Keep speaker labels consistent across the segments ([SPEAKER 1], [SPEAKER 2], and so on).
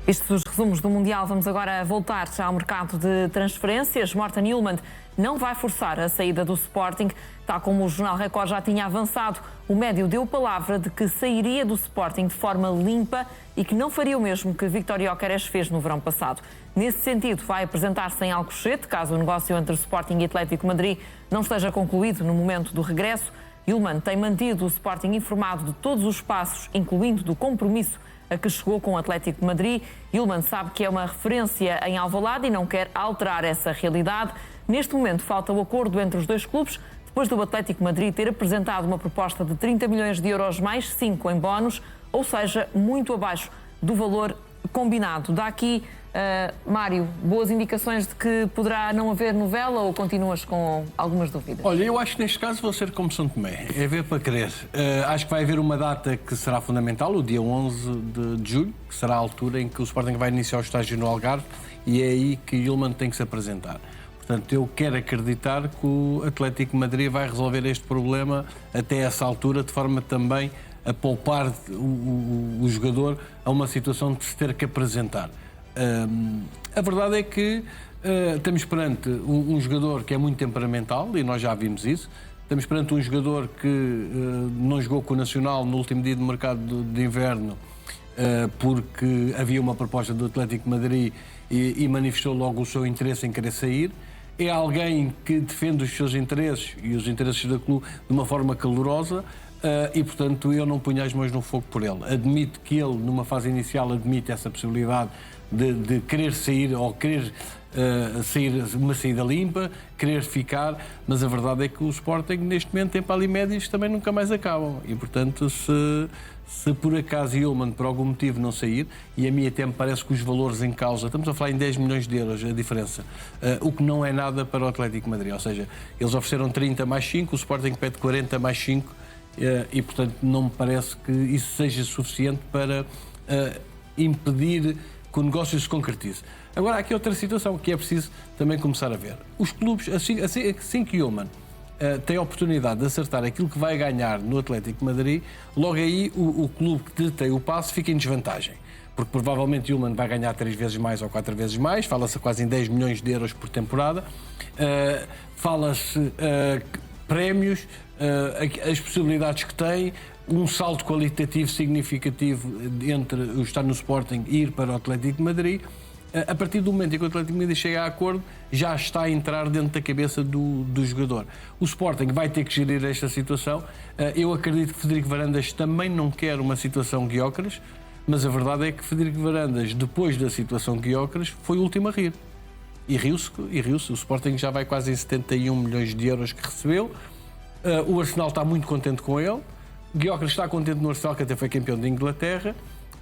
[SPEAKER 1] Estes os resumos do Mundial. Vamos agora voltar ao mercado de transferências. Morten Hjulmand não vai forçar a saída do Sporting. Tal como o Jornal Record já tinha avançado, o médio deu palavra de que sairia do Sporting de forma limpa e que não faria o mesmo que Víctor Gyökeres fez no verão passado. Nesse sentido, vai apresentar-se em Alcochete, caso o negócio entre Sporting e Atlético Madrid não esteja concluído no momento do regresso. Hjulmand tem mantido o Sporting informado de todos os passos, incluindo do compromisso a que chegou com o Atlético de Madrid. Hjulmand sabe que é uma referência em Alvalade e não quer alterar essa realidade. Neste momento falta o acordo entre os dois clubes, depois do Atlético de Madrid ter apresentado uma proposta de 30 milhões de euros mais 5 em bónus, ou seja, muito abaixo do valor combinado. Dá aqui, Mário, boas indicações de que poderá não haver novela ou continuas com algumas dúvidas?
[SPEAKER 2] Olha, eu acho que neste caso vou ser como São Tomé, é ver para crer. Acho que vai haver uma data que será fundamental, o dia 11 de julho, que será a altura em que o Sporting vai iniciar o estágio no Algarve, e é aí que Hjulmand tem que se apresentar. Portanto, eu quero acreditar que o Atlético de Madrid vai resolver este problema até essa altura, de forma também a poupar o jogador a uma situação de se ter que apresentar. A verdade é que estamos perante um jogador que é muito temperamental, e nós já vimos isso. Estamos perante um jogador que não jogou com o Nacional no último dia de mercado de inverno porque havia uma proposta do Atlético de Madrid e manifestou logo o seu interesse em querer sair. É alguém que defende os seus interesses e os interesses do clube de uma forma calorosa e, portanto, eu não ponho as mãos no fogo por ele. Admito que ele, numa fase inicial, admite essa possibilidade de querer sair ou querer sair uma saída limpa, querer ficar, mas a verdade é que o Sporting, neste momento, tem para ali médios que também nunca mais acabam. E, portanto, se por acaso Hjulmand, por algum motivo, não sair, e a mim até me parece que os valores em causa, estamos a falar em 10 milhões de euros, a diferença, o que não é nada para o Atlético de Madrid. Ou seja, eles ofereceram 30 mais 5, o Sporting pede 40 mais 5, e, portanto, não me parece que isso seja suficiente para impedir que o negócio se concretize. Agora, há aqui outra situação que é preciso também começar a ver. Os clubes, assim que Hjulmand tem a oportunidade de acertar aquilo que vai ganhar no Atlético de Madrid, logo aí o clube que detém o passe fica em desvantagem. Porque provavelmente Hjulmand vai ganhar 3 vezes mais ou 4 vezes mais, fala-se quase em 10 milhões de euros por temporada, fala-se prémios, as possibilidades que tem, um salto qualitativo significativo entre o estar no Sporting e ir para o Atlético de Madrid. A partir do momento em que o Atlético de Madrid chega a acordo, já está a entrar dentro da cabeça do jogador. O Sporting vai ter que gerir esta situação. Eu acredito que Frederico Varandas também não quer uma situação Gyökeres, mas a verdade é que Frederico Varandas, depois da situação Gyökeres, foi o último a rir. E riu-se. O Sporting já vai quase em 71 milhões de euros que recebeu. O Arsenal está muito contente com ele. Gyökeres está contente no Arsenal, que até foi campeão de Inglaterra.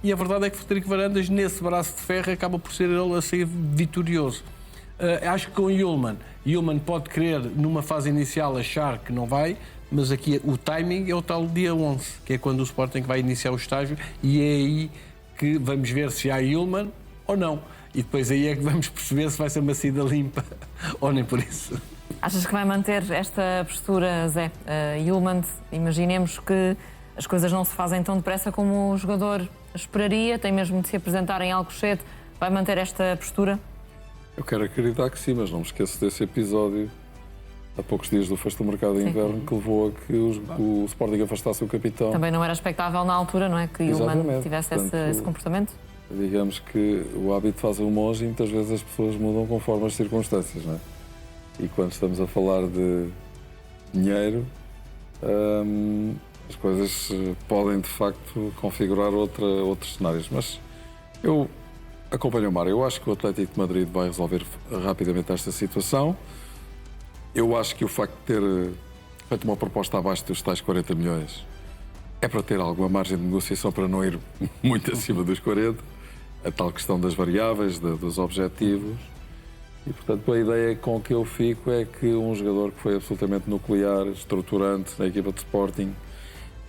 [SPEAKER 2] E a verdade é que Frederico Varandas, nesse braço de ferro, acaba por ser ele a sair vitorioso. Acho que com Hjulmand pode querer, numa fase inicial, achar que não vai, mas aqui o timing é o tal dia 11, que é quando o Sporting vai iniciar o estágio, e é aí que vamos ver se há Hjulmand ou não. E depois aí é que vamos perceber se vai ser uma saída limpa ou nem por isso.
[SPEAKER 1] Achas que vai manter esta postura, Zé? Hjulmand, imaginemos que as coisas não se fazem tão depressa como o jogador esperaria, tem mesmo de se apresentar em Alcochete. Vai manter esta postura?
[SPEAKER 3] Eu quero acreditar que sim, mas não me esqueço desse episódio há poucos dias do fecho do mercado de inverno que levou a que o Sporting afastasse o capitão.
[SPEAKER 1] Também não era expectável na altura, não é? Que Hjulmand tivesse esse comportamento?
[SPEAKER 3] Digamos que o hábito faz o monge e muitas vezes as pessoas mudam conforme as circunstâncias, não é? E quando estamos a falar de dinheiro, as coisas podem, de facto, configurar outros cenários. Mas eu acompanho o Mário. Eu acho que o Atlético de Madrid vai resolver rapidamente esta situação. Eu acho que o facto de ter feito uma proposta abaixo dos tais 40 milhões é para ter alguma margem de negociação para não ir muito acima dos 40. A tal questão das variáveis, dos objetivos. E, portanto, a ideia com que eu fico é que um jogador que foi absolutamente nuclear, estruturante na equipa de Sporting,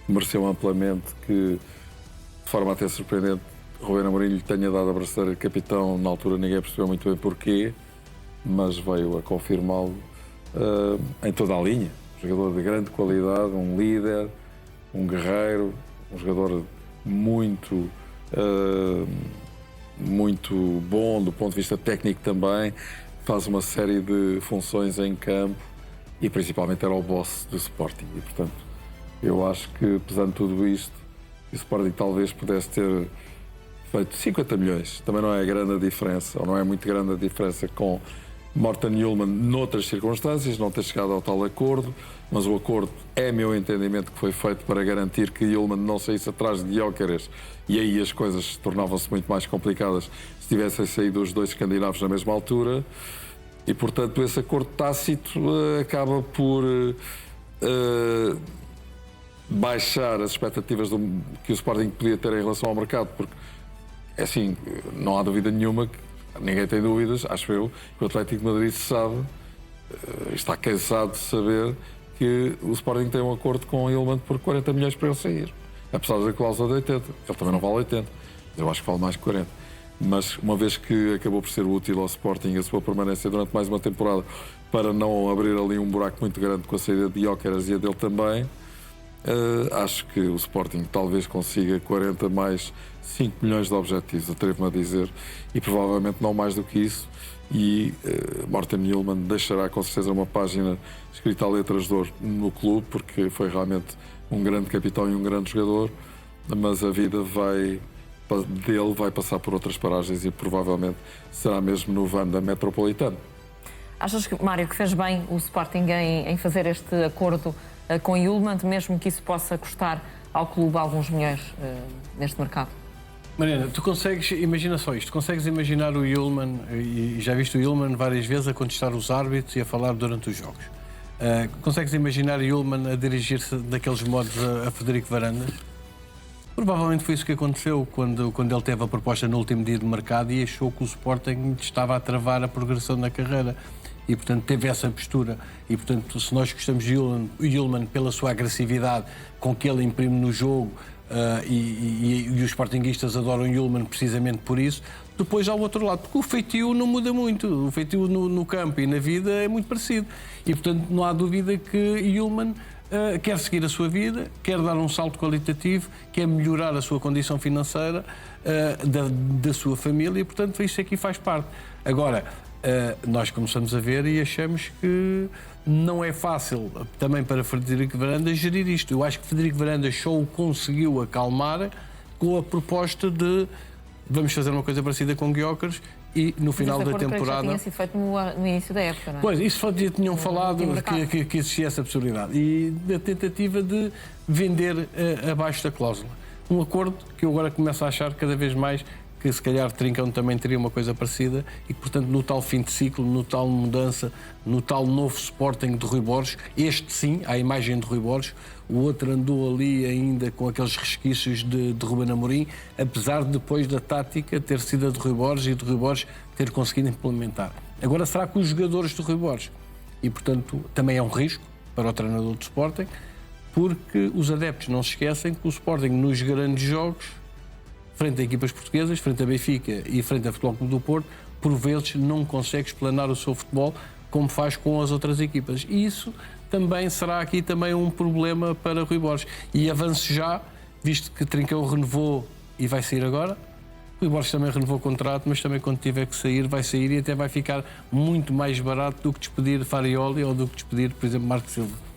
[SPEAKER 3] mereceu amplamente que, de forma até surpreendente, Ruben Amorim lhe tenha dado a braçadeira de capitão. Na altura ninguém percebeu muito bem porquê, mas veio a confirmá-lo em toda a linha. Um jogador de grande qualidade, um líder, um guerreiro, um jogador muito muito bom do ponto de vista técnico também, faz uma série de funções em campo e principalmente era o boss do Sporting. E, portanto, eu acho que, apesar de tudo isto, o Sporting talvez pudesse ter feito 50 milhões. Também não é grande a diferença, ou não é muito grande a diferença com Morten Hjulmand noutras circunstâncias, não ter chegado ao tal acordo, mas o acordo é meu entendimento que foi feito para garantir que Hjulmand não saísse atrás de Gyökeres, e aí as coisas tornavam-se muito mais complicadas se tivessem saído os dois escandinavos na mesma altura, e portanto esse acordo tácito acaba por baixar as expectativas que o Sporting podia ter em relação ao mercado, porque é assim, não há dúvida nenhuma que ninguém tem dúvidas, acho eu, que o Atlético de Madrid sabe, está cansado de saber que o Sporting tem um acordo com o Hjulmand por 40 milhões para ele sair. Apesar da cláusula de 80. Ele também não vale 80. Eu acho que vale mais que 40. Mas uma vez que acabou por ser útil ao Sporting a sua permanência durante mais uma temporada para não abrir ali um buraco muito grande com a saída de Gyökeres e a dele também, acho que o Sporting talvez consiga 40 mais 5 milhões de objetivos, atrevo-me a dizer, e provavelmente não mais do que isso. E Morten Hjulmand deixará com certeza uma página escrita a letras de ouro no clube, porque foi realmente um grande capitão e um grande jogador, mas a vida dele vai passar por outras paragens e provavelmente será mesmo no Wanda Metropolitano.
[SPEAKER 1] Achas que, Mário, que fez bem o Sporting em fazer este acordo com Hjulmand, mesmo que isso possa custar ao clube alguns milhões neste mercado?
[SPEAKER 2] Mariana, tu consegues, imagina só isto, consegues imaginar o Hjulmand, e já viste o Hjulmand várias vezes a contestar os árbitros e a falar durante os jogos. Consegues imaginar o Hjulmand a dirigir-se daqueles modos a Frederico Varandas? Provavelmente foi isso que aconteceu quando ele teve a proposta no último dia de mercado e achou que o Sporting estava a travar a progressão na carreira. E, portanto, teve essa postura. E, portanto, se nós gostamos de Hjulmand pela sua agressividade com que ele imprime no jogo, e os sportinguistas adoram Hjulmand precisamente por isso, depois há o outro lado, porque o feitio não muda muito. O feitio no campo e na vida é muito parecido. E, portanto, não há dúvida que Hjulmand quer seguir a sua vida, quer dar um salto qualitativo, quer melhorar a sua condição financeira, da sua família, e, portanto, isso aqui faz parte. Agora, nós começamos a ver e achamos que não é fácil também para Frederico Varandas gerir isto. Eu acho que Frederico Varandas só o conseguiu acalmar com a proposta de vamos fazer uma coisa parecida com Gyökeres e no final da temporada...
[SPEAKER 1] Já tinha sido feito no início da época, não é?
[SPEAKER 2] Pois, isso já tinham falado que existia essa possibilidade. E da tentativa de vender abaixo da cláusula. Um acordo que eu agora começo a achar cada vez mais que se calhar Trincão também teria uma coisa parecida e que, portanto, no tal fim de ciclo, no tal mudança, no tal novo Sporting de Rui Borges, este sim, à imagem de Rui Borges, o outro andou ali ainda com aqueles resquícios de Ruben Amorim, apesar de depois da tática ter sido a de Rui Borges e de Rui Borges ter conseguido implementar. Agora, será que os jogadores de Rui Borges? E, portanto, também é um risco para o treinador do Sporting, porque os adeptos não se esquecem que o Sporting, nos grandes jogos, frente a equipas portuguesas, frente a Benfica e frente a Futebol Clube do Porto, por vezes não consegue explanar o seu futebol como faz com as outras equipas. E isso também será aqui também um problema para Rui Borges. E avanço já, visto que Trincão renovou e vai sair agora, Rui Borges também renovou o contrato, mas também quando tiver que sair, vai sair e até vai ficar muito mais barato do que despedir Farioli ou do que despedir, por exemplo, Marco Silva.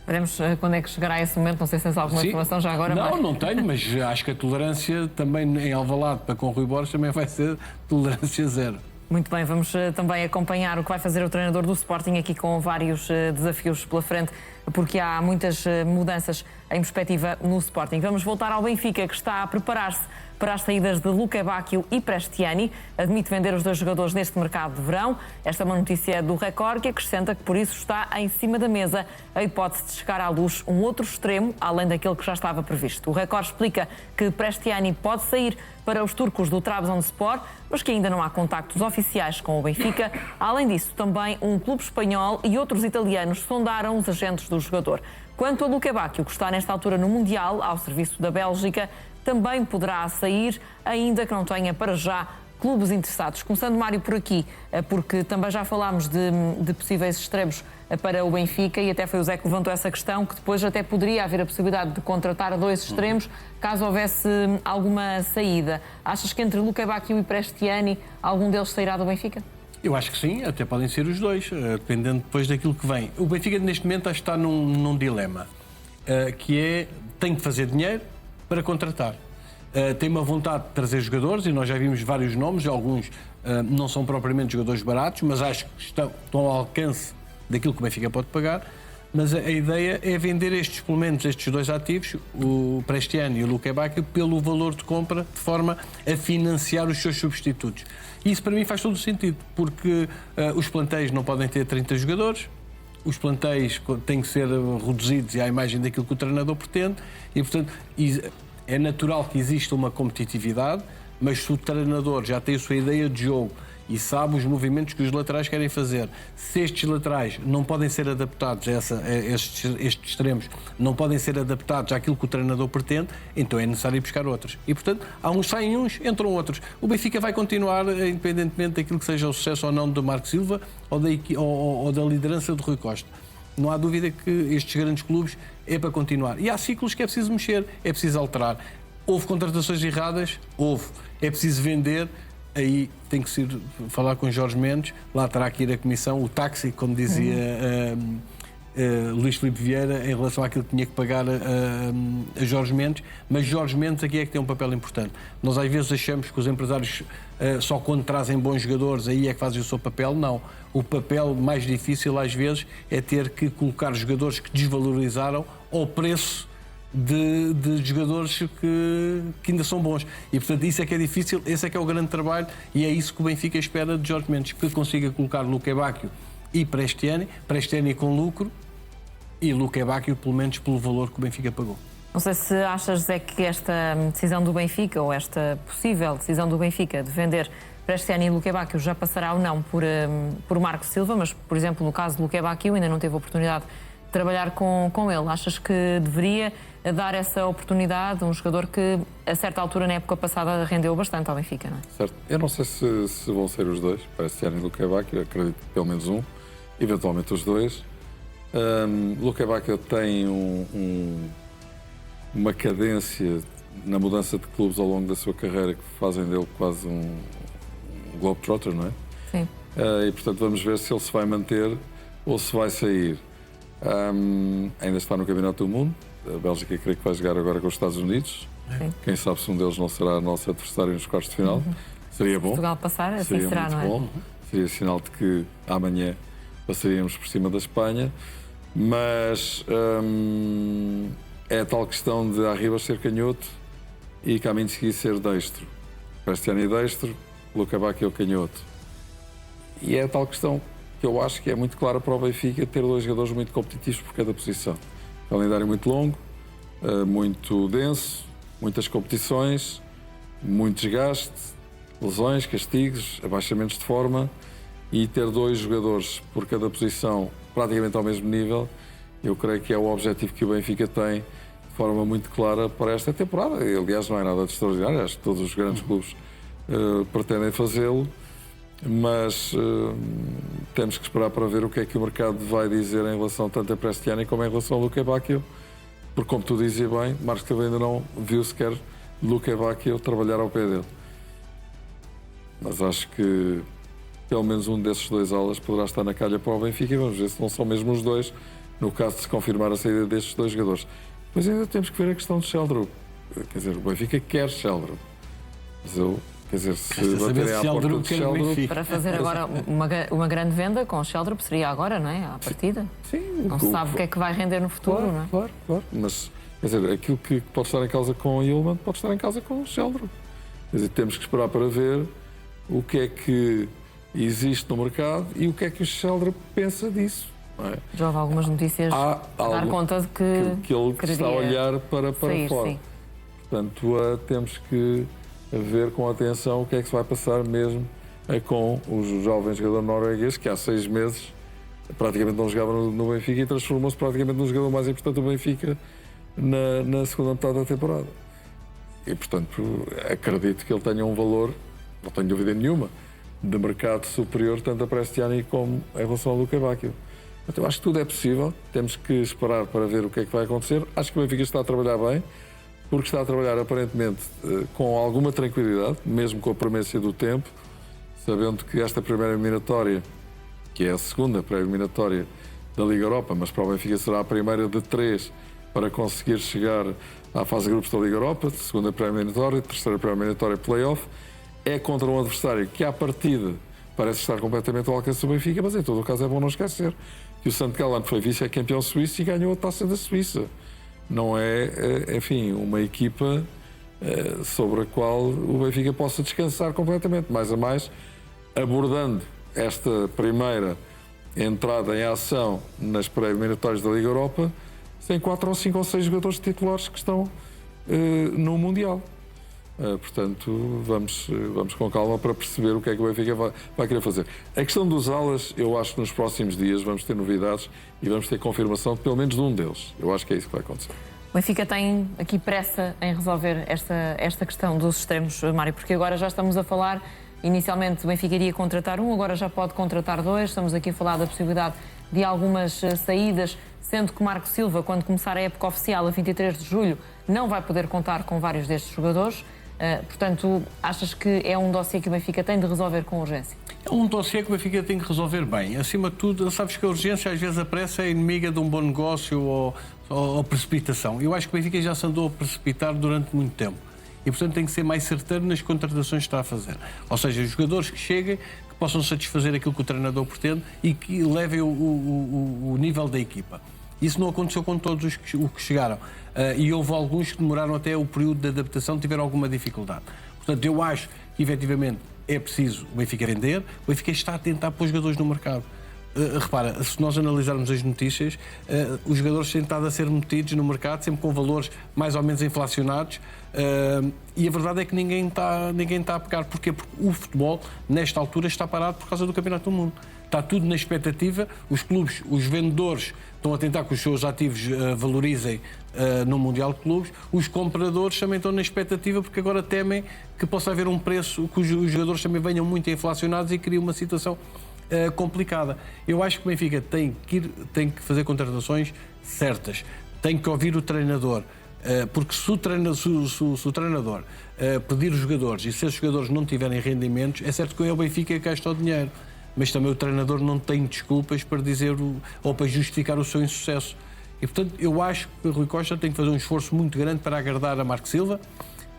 [SPEAKER 1] Veremos quando é que chegará esse momento, não sei se tens alguma informação já agora.
[SPEAKER 2] Não tenho, mas acho que a tolerância também em Alvalade para com Rui Borges também vai ser tolerância zero.
[SPEAKER 1] Muito bem, vamos também acompanhar o que vai fazer o treinador do Sporting aqui com vários desafios pela frente, porque há muitas mudanças em perspectiva no Sporting. Vamos voltar ao Benfica, que está a preparar-se para as saídas de Luca Bacchio e Prestiani. Admite vender os dois jogadores neste mercado de verão. Esta é uma notícia do Record, que acrescenta que por isso está em cima da mesa a hipótese de chegar à luz um outro extremo, além daquele que já estava previsto. O Record explica que Prestiani pode sair para os turcos do Trabzonspor, mas que ainda não há contactos oficiais com o Benfica. Além disso, também um clube espanhol e outros italianos sondaram os agentes do jogador. Quanto a Luca Bacchio, que está nesta altura no Mundial, ao serviço da Bélgica, também poderá sair, ainda que não tenha para já clubes interessados. Começando, Mário, por aqui, porque também já falámos de possíveis extremos para o Benfica e até foi o Zé que levantou essa questão, que depois até poderia haver a possibilidade de contratar 2 extremos caso houvesse alguma saída. Achas que entre Luque Bacchio e Prestiani algum deles sairá do Benfica?
[SPEAKER 2] Eu acho que sim, até podem ser os 2, dependendo depois daquilo que vem. O Benfica, neste momento, acho que está num dilema, que é, tem que fazer dinheiro para contratar. Tem uma vontade de trazer jogadores, e nós já vimos vários nomes, alguns não são propriamente jogadores baratos, mas acho que estão ao alcance daquilo que o Benfica pode pagar. Mas a ideia é vender estes, pelo menos estes 2 ativos, o Prestiani e o Luque Bacchio, pelo valor de compra, de forma a financiar os seus substitutos. E isso para mim faz todo o sentido, porque os plantéis não podem ter 30 jogadores, os plantéis têm que ser reduzidos à imagem daquilo que o treinador pretende, e portanto é natural que exista uma competitividade, mas se o treinador já tem a sua ideia de jogo e sabe os movimentos que os laterais querem fazer, se estes laterais não podem ser adaptados estes extremos não podem ser adaptados àquilo que o treinador pretende, então é necessário ir buscar outros. E, portanto, há uns saem uns, entram outros. O Benfica vai continuar, independentemente daquilo que seja o sucesso ou não do Marco Silva ou da liderança do Rui Costa. Não há dúvida que estes grandes clubes é para continuar. E há ciclos que é preciso mexer, é preciso alterar. Houve contratações erradas? Houve. É preciso vender? Aí tem que falar com Jorge Mendes, lá terá que ir a comissão, o táxi, como dizia Luís Filipe Vieira, em relação àquilo que tinha que pagar a Jorge Mendes, mas Jorge Mendes aqui é que tem um papel importante. Nós às vezes achamos que os empresários só quando trazem bons jogadores aí é que fazem o seu papel. Não. O papel mais difícil às vezes é ter que colocar jogadores que desvalorizaram ao preço de jogadores que ainda são bons. E, portanto, isso é que é difícil, esse é que é o grande trabalho e é isso que o Benfica espera de Jorge Mendes, que consiga colocar Luque Bacchio e Prestiani com lucro e Luque Bacchio, pelo menos, pelo valor que o Benfica pagou.
[SPEAKER 1] Não sei se achas, Zé, que esta decisão do Benfica, ou esta possível decisão do Benfica de vender Prestiani e Luque Bacchio já passará ou não por Marco Silva, mas, por exemplo, no caso de Luque Bacchio ainda não teve a oportunidade de trabalhar com ele. Achas que deveria dar essa oportunidade a um jogador que, a certa altura, na época passada, rendeu bastante ao Benfica, não é?
[SPEAKER 3] Certo. Eu não sei se vão ser os 2, Prestiani e Luque Bacchio, acredito que pelo menos um, eventualmente os 2. Luque Bacchio tem uma cadência na mudança de clubes ao longo da sua carreira que fazem dele quase um globetrotter, não é?
[SPEAKER 1] Sim.
[SPEAKER 3] E, portanto, vamos ver se ele se vai manter ou se vai sair. Ainda está no Campeonato do Mundo. A Bélgica creio que vai jogar agora com os Estados Unidos.
[SPEAKER 1] Sim.
[SPEAKER 3] Quem sabe se um deles não será nosso adversário nos quartos de final. Seria bom.
[SPEAKER 1] Portugal passar, assim
[SPEAKER 3] seria
[SPEAKER 1] será,
[SPEAKER 3] muito
[SPEAKER 1] não é?
[SPEAKER 3] Bom. Seria sinal de que amanhã passaríamos por cima da Espanha. Mas é a tal questão de Arribas ser canhoto e Kaminski ser destro. Prestiani destro, Luque Bacchio canhoto. E é a tal questão que eu acho que é muito clara para o Benfica ter 2 jogadores muito competitivos por cada posição. Calendário muito longo, muito denso, muitas competições, muito desgaste, lesões, castigos, abaixamentos de forma, e ter 2 jogadores por cada posição praticamente ao mesmo nível, eu creio que é o objetivo que o Benfica tem de forma muito clara para esta temporada. Aliás, não é nada de extraordinário, acho que todos os grandes clubes pretendem fazê-lo. Mas temos que esperar para ver o que é que o mercado vai dizer em relação tanto a Prestiani como em relação ao Luque Bacchio, porque, como tu dizia bem, Marco Silva ainda não viu sequer Luque Bacchio trabalhar ao pé dele. Mas acho que pelo menos um desses 2 alas poderá estar na calha para o Benfica e vamos ver se não são mesmo os 2, no caso de se confirmar a saída destes 2 jogadores. Depois ainda temos que ver a questão de Sheldrup. Quer dizer, o Benfica quer Sheldrup. Mas eu... Quer dizer, se baterem à porta de Sheldrup...
[SPEAKER 1] Para fazer agora uma grande venda com Sheldrup seria agora, não é? À partida.
[SPEAKER 3] Sim.
[SPEAKER 1] Não se sabe o que é que vai render no futuro,
[SPEAKER 3] claro,
[SPEAKER 1] não é?
[SPEAKER 3] Claro. Mas, quer dizer, aquilo que pode estar em causa com o Yilmaz pode estar em causa com o Sheldrup. Quer dizer, temos que esperar para ver o que é que existe no mercado e o que é que o Sheldrup pensa disso. Não é?
[SPEAKER 1] Já houve algumas notícias a dar conta de que
[SPEAKER 3] ele está a olhar para
[SPEAKER 1] sair,
[SPEAKER 3] fora.
[SPEAKER 1] Sim.
[SPEAKER 3] Portanto, temos que ver com atenção o que é que se vai passar mesmo com o jovem jogador norueguês que há 6 meses praticamente não jogava no Benfica e transformou-se praticamente no jogador mais importante do Benfica na segunda metade da temporada. E, portanto, acredito que ele tenha um valor não tenho dúvida nenhuma, de mercado superior tanto a Prestiani como em relação ao Luca Bacchio. Então, acho que tudo é possível, temos que esperar para ver o que é que vai acontecer. Acho que o Benfica está a trabalhar bem, porque está a trabalhar aparentemente com alguma tranquilidade, mesmo com a premência do tempo, sabendo que esta primeira eliminatória, que é a segunda pré-eliminatória da Liga Europa, mas para o Benfica será a primeira de 3 para conseguir chegar à fase de grupos da Liga Europa, segunda pré-eliminatória, terceira pré-eliminatória play-off, é contra um adversário que à partida parece estar completamente ao alcance do Benfica, mas em todo o caso é bom não esquecer que o St. Gallen foi vice-campeão suíço e ganhou a Taça da Suíça. Não é, enfim, uma equipa sobre a qual o Benfica possa descansar completamente. Mais a mais, abordando esta primeira entrada em ação nas pré-eliminatórias da Liga Europa, tem 4 ou 5 ou 6 jogadores titulares que estão no Mundial. Portanto, vamos com calma para perceber o que é que o Benfica vai querer fazer. A questão dos alas, eu acho que nos próximos dias vamos ter novidades e vamos ter confirmação de pelo menos de um deles. Eu acho que é isso que vai acontecer.
[SPEAKER 1] O Benfica tem aqui pressa em resolver esta questão dos extremos, Mário, porque agora já estamos a falar, inicialmente o Benfica iria contratar um, agora já pode contratar 2, estamos aqui a falar da possibilidade de algumas saídas, sendo que Marco Silva, quando começar a época oficial, a 23 de julho, não vai poder contar com vários destes jogadores. Portanto, achas que é um dossiê que o Benfica tem de resolver com urgência?
[SPEAKER 2] É um dossiê que o Benfica tem que resolver bem. Acima de tudo, sabes que a urgência, às vezes, a pressa é inimiga de um bom negócio ou precipitação. Eu acho que o Benfica já se andou a precipitar durante muito tempo. E, portanto, tem que ser mais certeiro nas contratações que está a fazer. Ou seja, os jogadores que cheguem, que possam satisfazer aquilo que o treinador pretende e que levem o nível da equipa. Isso não aconteceu com todos os que chegaram. E houve alguns que demoraram até o período de adaptação, tiveram alguma dificuldade. Portanto, eu acho que, efetivamente, é preciso o Benfica vender. O Benfica está a tentar pôr os jogadores no mercado. Repara, se nós analisarmos as notícias, os jogadores têm estado a ser metidos no mercado, sempre com valores mais ou menos inflacionados. E a verdade é que ninguém está a pegar. Porquê? Porque o futebol, nesta altura, está parado por causa do Campeonato do Mundo. Está tudo na expectativa, os clubes, os vendedores estão a tentar que os seus ativos valorizem no Mundial de Clubes, os compradores também estão na expectativa porque agora temem que possa haver um preço, que os jogadores também venham muito inflacionados e cria uma situação complicada. Eu acho que o Benfica tem que fazer contratações certas, tem que ouvir o treinador, porque se o treinador pedir os jogadores e se esses jogadores não tiverem rendimentos, é certo que é o Benfica que gasta o dinheiro. Mas também o treinador não tem desculpas para dizer ou para justificar o seu insucesso. E, portanto, eu acho que o Rui Costa tem que fazer um esforço muito grande para agradar a Marco Silva,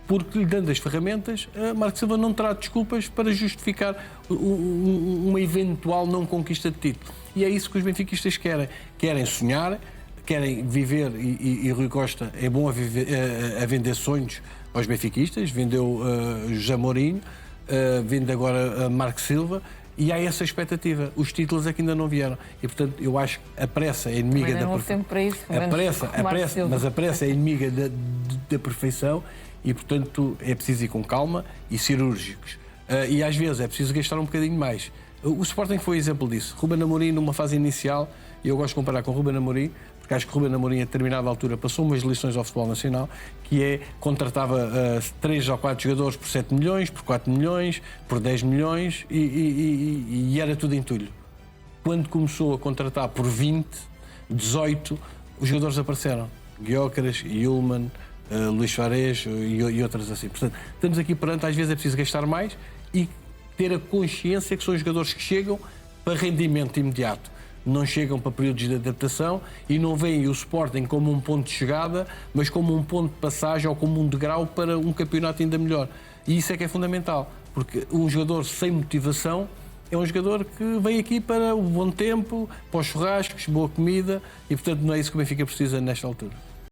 [SPEAKER 2] porque lhe dando as ferramentas, a Marco Silva não terá desculpas para justificar uma eventual não conquista de título. E é isso que os benfiquistas querem. Querem sonhar, querem viver, e Rui Costa é bom a vender sonhos aos benfiquistas, vendeu José Mourinho, vende agora Marco Silva, e há essa expectativa. Os títulos é que ainda não vieram. E, portanto, eu acho que a pressa é inimiga da perfeição. Mas a pressa é inimiga da perfeição e, portanto, é preciso ir com calma e cirúrgicos. E, às vezes, é preciso gastar um bocadinho mais. O Sporting foi exemplo disso. Ruben Amorim, numa fase inicial, e eu gosto de comparar com Ruben Amorim, porque acho que Ruben Amorim, a determinada altura, passou umas lições ao futebol nacional, que é, contratava 3 ou 4 jogadores por 7 milhões, por 4 milhões, por 10 milhões e era tudo entulho. Quando começou a contratar por 20, 18, os jogadores apareceram. Gyökeres, Yulman, Luís Suárez e outras assim. Portanto, estamos aqui perante, às vezes é preciso gastar mais e ter a consciência que são jogadores que chegam para rendimento imediato. Não chegam para períodos de adaptação e não veem o Sporting como um ponto de chegada, mas como um ponto de passagem ou como um degrau para um campeonato ainda melhor. E isso é que é fundamental, porque um jogador sem motivação é um jogador que vem aqui para o bom tempo, para os churrascos, boa comida e, portanto, não é isso que o Benfica precisa nesta altura.